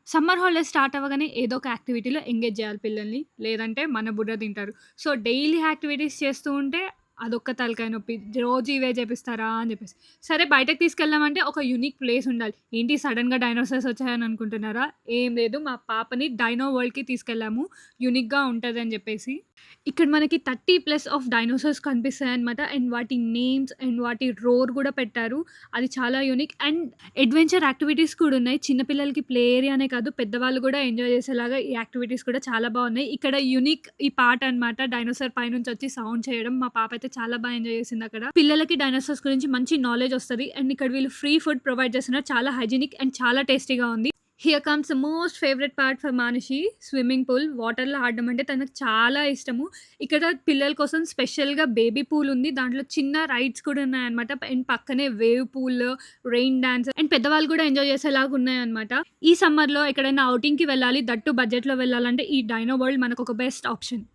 Summer holidays start అవ్వగానే ఏదో ఒక యాక్టివిటీలో ఎంగేజ్ చేయాలి పిల్లల్ని. లేదంటే మన బుర్ర తింటారు. సో, డైలీ యాక్టివిటీస్ చేస్తూ ఉంటే అదొక్క తలకాయ నొప్పి. రోజు ఇవే చేపిస్తారా అని చెప్పేసి. సరే బయటకి తీసుకెళ్దామంటే ఒక యూనిక్ ప్లేస్ ఉండాలి. ఏంటి సడెన్‌గా డైనోసార్స్ వచ్చాయని అనుకుంటున్నారా? ఏం లేదు. మా పాపని డైనో వరల్డ్‌కి తీసుకెళ్ళాము. యూనిక్‌గా ఉంటదని చెప్పేసి. ఇక్కడ మనకి 30+ ఆఫ్ డైనోసార్స్ కనిపిస్తాయన్నమాట. అండ్ వాటి నేమ్స్ అండ్ వాటి రోర్ గూడా పెట్టారు. అది చాలా యూనిక్. అండ్ అడ్వెంచర్ యాక్టివిటీస్ కూడా ఉన్నాయి. చిన్న పిల్లలకి ప్లే ఏరియానే కాదు, పెద్దవాళ్ళు గూడా ఎంజాయ్ చేసేలాగా ఈ యాక్టివిటీస్ కూడా చాలా బావున్నాయి. ఇక్కడ యూనిక్ ఈ పార్ట్ అన్నమాట. డైనోసార్ పైనుంచొచ్చి సౌండ్ చేయడం. మా పాప అయితే చాలా బా ఎంజాయ్ చేసిందక్కడ. పిల్లలకి డైనోసార్స్ గురించి మంచి నాలెడ్జ్ ఒస్తది. అండ్ ఇక్కడ వీళ్ళు ఫ్రీ ఫుడ్ ప్రొవైడ్ చేస్తున్నారు. చాలా హైజీనిక్ అండ్ చాలా టేస్టీగా ఉంది. Here comes the most favourite part for Manushi. Swimming pool. వాటర్‌లో ఆడడం అంటే తనకు చాలా ఇష్టము. ఇక్కడ పిల్లల కోసం స్పెషల్‌గా బేబీ పూల్ ఉంది. దాంట్లో చిన్న రైడ్స్ కూడా ఉన్నాయన్నమాట. అండ్ పక్కనే wave pool, rain dance and పెద్దవాళ్ళు కూడా ఎంజాయ్ చేసేలాగా ఉన్నాయన్నమాట. ఈ సమ్మర్‌లో ఎక్కడైనా ఔటింగ్‌కి వెళ్ళాలి. దట్టు బడ్జెట్‌లో వెళ్ళాలంటే ఈ డైనో వరల్డ్ మనకొక బెస్ట్ ఆప్షన్.